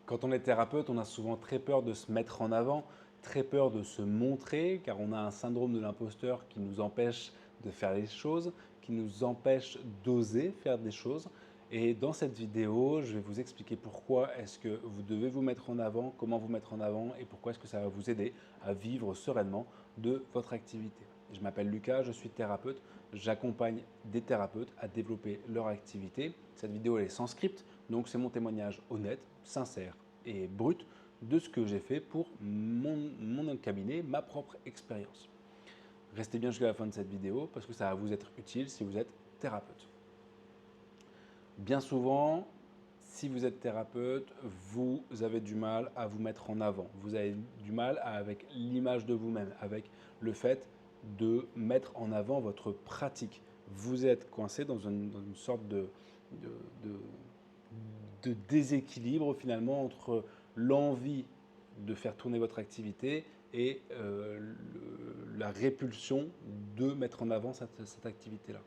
Quand on est thérapeute, on a souvent très peur de se mettre en avant, très peur de se montrer, car on a un syndrome de l'imposteur qui nous empêche de faire les choses, qui nous empêche d'oser faire des choses. Et dans cette vidéo, je vais vous expliquer pourquoi est-ce que vous devez vous mettre en avant, comment vous mettre en avant et pourquoi est-ce que ça va vous aider à vivre sereinement de votre activité. Je m'appelle Lucas, je suis thérapeute. J'accompagne des thérapeutes à développer leur activité. Cette vidéo elle est sans script, donc c'est mon témoignage honnête, sincère et brut de ce que j'ai fait pour mon cabinet, ma propre expérience. Restez bien jusqu'à la fin de cette vidéo parce que ça va vous être utile si vous êtes thérapeute. Bien souvent, si vous êtes thérapeute, vous avez du mal à vous mettre en avant. Vous avez du mal avec l'image de vous-même, avec le fait de mettre en avant votre pratique. Vous êtes coincé dans une sorte de, de- de déséquilibre finalement entre l'envie de faire tourner votre activité et la répulsion de mettre en avant cette activité-là.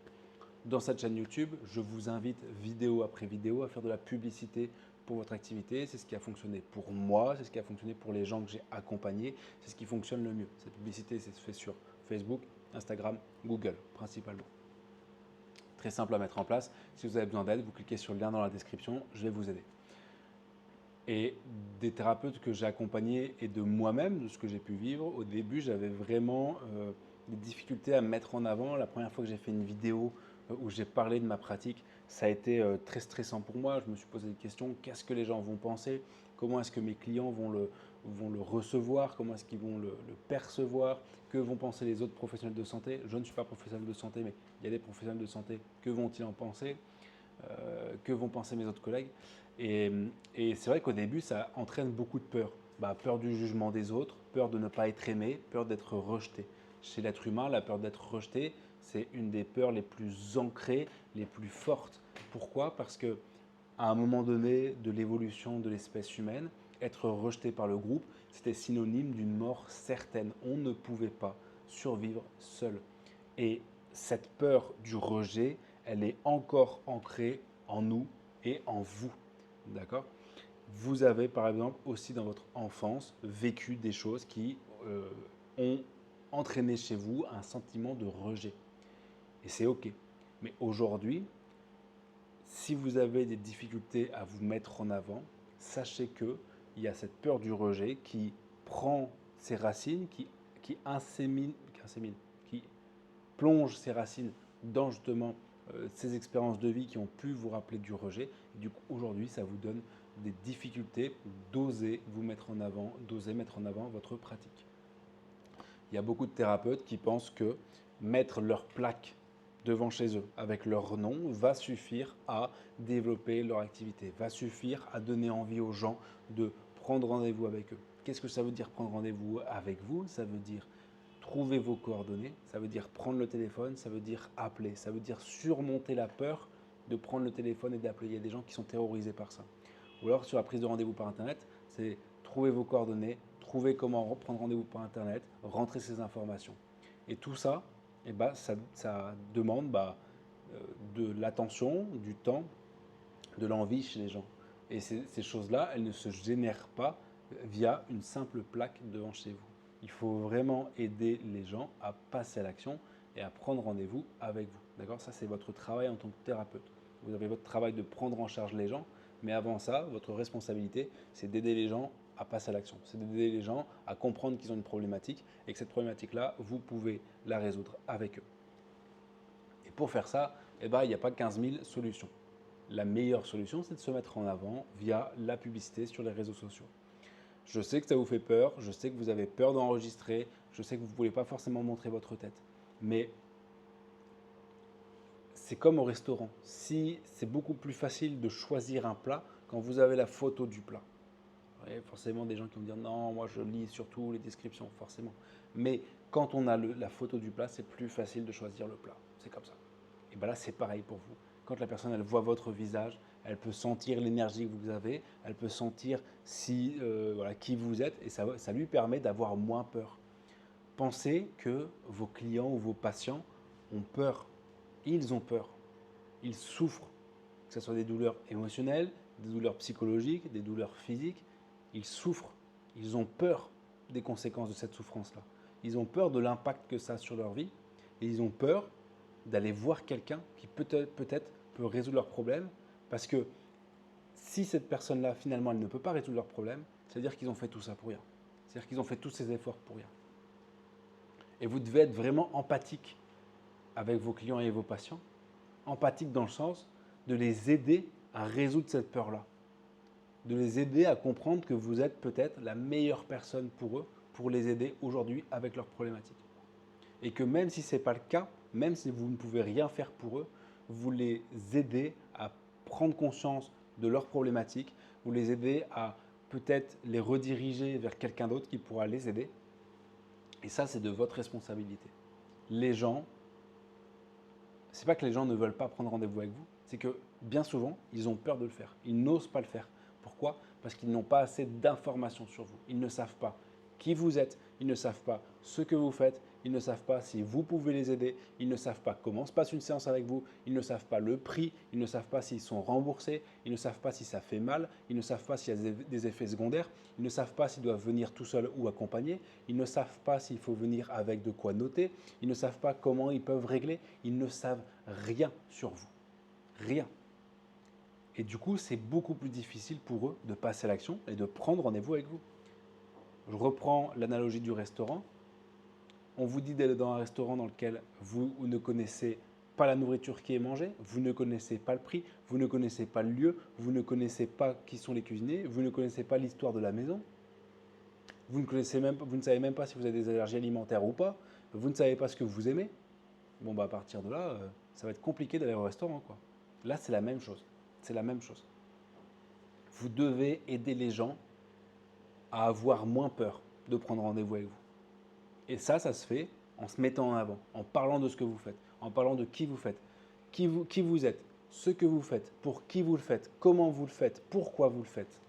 Dans cette chaîne YouTube, je vous invite vidéo après vidéo à faire de la publicité pour votre activité. C'est ce qui a fonctionné pour moi, c'est ce qui a fonctionné pour les gens que j'ai accompagnés, c'est ce qui fonctionne le mieux. Cette publicité, c'est fait sur Facebook, Instagram, Google principalement. Très simple à mettre en place. Si vous avez besoin d'aide, vous cliquez sur le lien dans la description, je vais vous aider. Et des thérapeutes que j'ai accompagnés et de moi-même, de ce que j'ai pu vivre, au début, j'avais vraiment des difficultés à me mettre en avant. La première fois que j'ai fait une vidéo où j'ai parlé de ma pratique, ça a été très stressant pour moi. Je me suis posé des questions, qu'est-ce que les gens vont penser? Comment est-ce que mes clients vont le recevoir? Comment est-ce qu'ils vont le percevoir? Que vont penser les autres professionnels de santé? Je ne suis pas professionnel de santé, mais il y a des professionnels de santé. Que vont-ils en penser? Que vont penser mes autres collègues. Et, et c'est vrai qu'au début, ça entraîne beaucoup de peur. Peur du jugement des autres, peur de ne pas être aimé, peur d'être rejeté. Chez l'être humain, la peur d'être rejeté, c'est une des peurs les plus ancrées, les plus fortes. Pourquoi? Parce que à un moment donné de l'évolution de l'espèce humaine, être rejeté par le groupe, c'était synonyme d'une mort certaine. On ne pouvait pas survivre seul. Et cette peur du rejet, elle est encore ancrée en nous et en vous. D'accord? Vous avez par exemple aussi dans votre enfance vécu des choses qui ont entraîné chez vous un sentiment de rejet. Et c'est OK. Mais aujourd'hui, si vous avez des difficultés à vous mettre en avant, sachez qu'il y a cette peur du rejet qui prend ses racines, qui insémine, qui plonge ses racines dans justement ces expériences de vie qui ont pu vous rappeler du rejet. Et du coup, aujourd'hui, ça vous donne des difficultés d'oser vous mettre en avant, d'oser mettre en avant votre pratique. Il y a beaucoup de thérapeutes qui pensent que mettre leur plaque devant chez eux avec leur nom va suffire à développer leur activité, va suffire à donner envie aux gens de prendre rendez-vous avec eux. Qu'est-ce que ça veut dire prendre rendez-vous avec vous? Ça veut dire trouver vos coordonnées, ça veut dire prendre le téléphone, ça veut dire appeler, ça veut dire surmonter la peur de prendre le téléphone et d'appeler. Il y a des gens qui sont terrorisés par ça. Ou alors sur la prise de rendez-vous par Internet, c'est trouver vos coordonnées, trouver comment prendre rendez-vous par Internet, rentrer ces informations. Et tout ça, ça demande de l'attention, du temps, de l'envie chez les gens. Et ces choses-là, elles ne se génèrent pas via une simple plaque devant chez vous. Il faut vraiment aider les gens à passer à l'action et à prendre rendez-vous avec vous. D'accord? Ça, c'est votre travail en tant que thérapeute. Vous avez votre travail de prendre en charge les gens, mais avant ça, votre responsabilité, c'est d'aider les gens à passer à l'action. C'est d'aider les gens à comprendre qu'ils ont une problématique et que cette problématique-là, vous pouvez la résoudre avec eux. Et pour faire ça, il n'y a pas 15 000 solutions. La meilleure solution, c'est de se mettre en avant via la publicité sur les réseaux sociaux. Je sais que ça vous fait peur, je sais que vous avez peur d'enregistrer, je sais que vous ne voulez pas forcément montrer votre tête. Mais c'est comme au restaurant. Si c'est beaucoup plus facile de choisir un plat quand vous avez la photo du plat. Il y a forcément des gens qui vont dire non, moi je lis surtout les descriptions, forcément. Mais quand on a la photo du plat, c'est plus facile de choisir le plat. C'est comme ça. Et bien là, c'est pareil pour vous. Quand la personne, elle voit votre visage, elle peut sentir l'énergie que vous avez, elle peut sentir qui vous êtes, et ça lui permet d'avoir moins peur. Pensez que vos clients ou vos patients ont peur. Ils ont peur. Ils souffrent, que ce soit des douleurs émotionnelles, des douleurs psychologiques, des douleurs physiques. Ils souffrent, ils ont peur des conséquences de cette souffrance-là. Ils ont peur de l'impact que ça a sur leur vie et ils ont peur d'aller voir quelqu'un qui peut-être peut résoudre leurs problèmes parce que si cette personne-là, finalement, elle ne peut pas résoudre leurs problèmes, c'est-à-dire qu'ils ont fait tout ça pour rien. C'est-à-dire qu'ils ont fait tous ces efforts pour rien. Et vous devez être vraiment empathique avec vos clients et vos patients, empathique dans le sens de les aider à résoudre cette peur-là, de les aider à comprendre que vous êtes peut-être la meilleure personne pour eux, pour les aider aujourd'hui avec leurs problématiques. Et que même si ce n'est pas le cas, même si vous ne pouvez rien faire pour eux, vous les aidez à prendre conscience de leurs problématiques, vous les aidez à peut-être les rediriger vers quelqu'un d'autre qui pourra les aider. Et ça, c'est de votre responsabilité. Les gens, c'est pas que les gens ne veulent pas prendre rendez-vous avec vous, c'est que bien souvent, ils ont peur de le faire. Ils n'osent pas le faire. Pourquoi? Parce qu'ils n'ont pas assez d'informations sur vous. Ils ne savent pas qui vous êtes, ils ne savent pas ce que vous faites, ils ne savent pas si vous pouvez les aider, ils ne savent pas comment se passe une séance avec vous, ils ne savent pas le prix, ils ne savent pas s'ils sont remboursés, ils ne savent pas si ça fait mal, ils ne savent pas s'il y a des effets secondaires, ils ne savent pas s'ils doivent venir tout seuls ou accompagnés, ils ne savent pas s'il faut venir avec de quoi noter, ils ne savent pas comment ils peuvent régler, ils ne savent rien sur vous. Rien. Et du coup, c'est beaucoup plus difficile pour eux de passer à l'action et de prendre rendez-vous avec vous. Je reprends l'analogie du restaurant. On vous dit d'aller dans un restaurant dans lequel vous ne connaissez pas la nourriture qui est mangée, vous ne connaissez pas le prix, vous ne connaissez pas le lieu, vous ne connaissez pas qui sont les cuisiniers, vous ne connaissez pas l'histoire de la maison, vous ne savez même pas si vous avez des allergies alimentaires ou pas, vous ne savez pas ce que vous aimez. Bon, bah, à partir de là, ça va être compliqué d'aller au restaurant, quoi. Là, c'est la même chose. C'est la même chose. Vous devez aider les gens à avoir moins peur de prendre rendez-vous avec vous. Et ça se fait en se mettant en avant, en parlant de ce que vous faites, en parlant de qui vous faites, qui vous êtes, ce que vous faites, pour qui vous le faites, comment vous le faites, pourquoi vous le faites.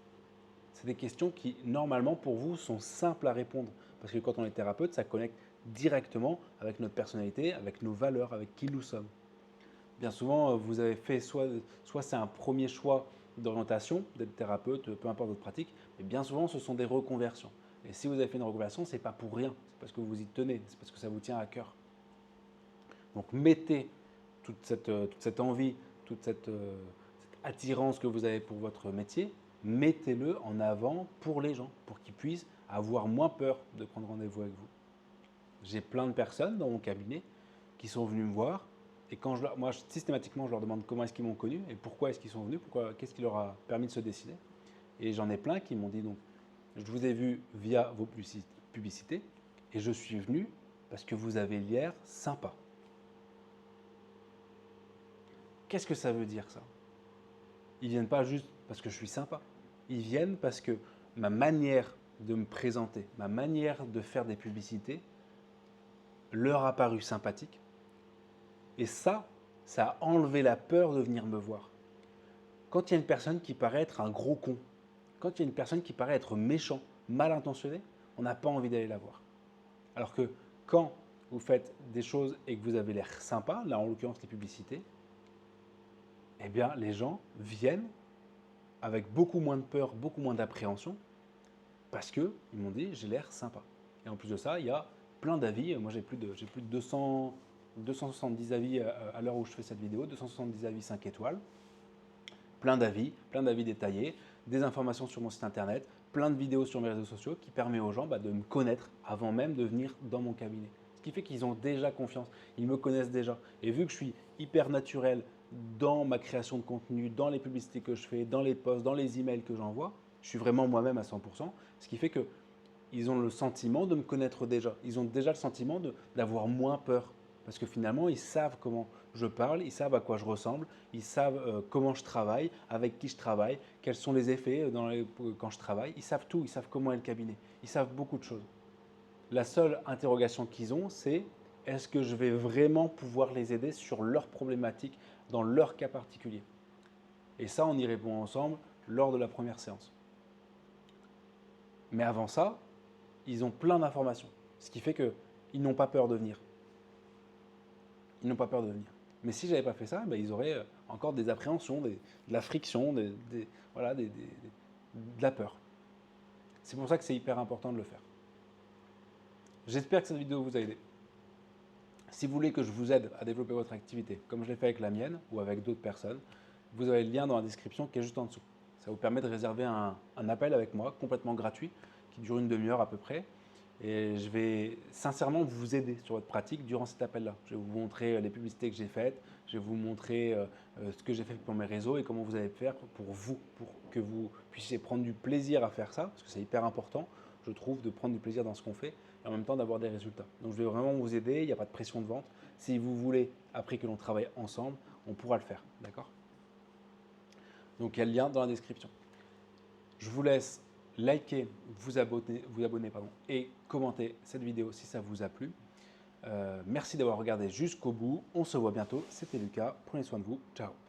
C'est des questions qui, normalement, pour vous, sont simples à répondre. Parce que quand on est thérapeute, ça connecte directement avec notre personnalité, avec nos valeurs, avec qui nous sommes. Bien souvent, vous avez fait soit c'est un premier choix d'orientation, d'être thérapeute, peu importe votre pratique, mais bien souvent, ce sont des reconversions. Et si vous avez fait une reconversion, ce n'est pas pour rien, c'est parce que vous y tenez, c'est parce que ça vous tient à cœur. Donc mettez toute cette envie, toute cette attirance que vous avez pour votre métier, mettez-le en avant pour les gens, pour qu'ils puissent avoir moins peur de prendre rendez-vous avec vous. J'ai plein de personnes dans mon cabinet qui sont venues me voir et moi systématiquement je leur demande comment est-ce qu'ils m'ont connu et pourquoi est-ce qu'ils sont venus, qu'est-ce qui leur a permis de se décider. Et j'en ai plein qui m'ont dit donc je vous ai vu via vos publicités et je suis venu parce que vous avez l'air sympa. Qu'est-ce que ça veut dire ça? Ils ne viennent pas juste parce que je suis sympa. Ils viennent parce que ma manière de me présenter, ma manière de faire des publicités leur a paru sympathique. Et ça a enlevé la peur de venir me voir. Quand il y a une personne qui paraît être un gros con, quand il y a une personne qui paraît être méchant, mal intentionné, on n'a pas envie d'aller la voir. Alors que quand vous faites des choses et que vous avez l'air sympa, là en l'occurrence les publicités, eh bien les gens viennent avec beaucoup moins de peur, beaucoup moins d'appréhension, parce qu'ils m'ont dit j'ai l'air sympa. Et en plus de ça, il y a plein d'avis. Moi j'ai plus de 270 avis à l'heure où je fais cette vidéo, 270 avis 5 étoiles, plein d'avis détaillés, des informations sur mon site internet, plein de vidéos sur mes réseaux sociaux qui permet aux gens de me connaître avant même de venir dans mon cabinet. Ce qui fait qu'ils ont déjà confiance, ils me connaissent déjà. Et vu que je suis hyper naturel dans ma création de contenu, dans les publicités que je fais, dans les posts, dans les emails que j'envoie, je suis vraiment moi-même à 100%, ce qui fait qu'ils ont le sentiment de me connaître déjà. Ils ont déjà le sentiment d'avoir moins peur. Parce que finalement, ils savent comment je parle, ils savent à quoi je ressemble, ils savent comment je travaille, avec qui je travaille, quels sont les effets quand je travaille. Ils savent tout, ils savent comment est le cabinet. Ils savent beaucoup de choses. La seule interrogation qu'ils ont, c'est est-ce que je vais vraiment pouvoir les aider sur leurs problématiques, dans leur cas particulier? Et ça, on y répond ensemble lors de la première séance. Mais avant ça, ils ont plein d'informations, ce qui fait qu'ils n'ont pas peur de venir. Ils n'ont pas peur de venir. Mais si je n'avais pas fait ça, ben, ils auraient encore des appréhensions, de la friction, voilà, de la peur. C'est pour ça que c'est hyper important de le faire. J'espère que cette vidéo vous a aidé. Si vous voulez que je vous aide à développer votre activité, comme je l'ai fait avec la mienne ou avec d'autres personnes, vous avez le lien dans la description qui est juste en dessous. Ça vous permet de réserver un appel avec moi complètement gratuit qui dure une demi-heure à peu près. Et je vais sincèrement vous aider sur votre pratique durant cet appel-là. Je vais vous montrer les publicités que j'ai faites, je vais vous montrer ce que j'ai fait pour mes réseaux et comment vous allez faire pour vous, pour que vous puissiez prendre du plaisir à faire ça, parce que c'est hyper important, je trouve, de prendre du plaisir dans ce qu'on fait et en même temps d'avoir des résultats. Donc je vais vraiment vous aider, il n'y a pas de pression de vente. Si vous voulez, après que l'on travaille ensemble, on pourra le faire, d'accord? Donc il y a le lien dans la description. Je vous laisse liker, vous abonner pardon, et commenter cette vidéo si ça vous a plu. Merci d'avoir regardé jusqu'au bout. On se voit bientôt. C'était Lucas. Prenez soin de vous. Ciao.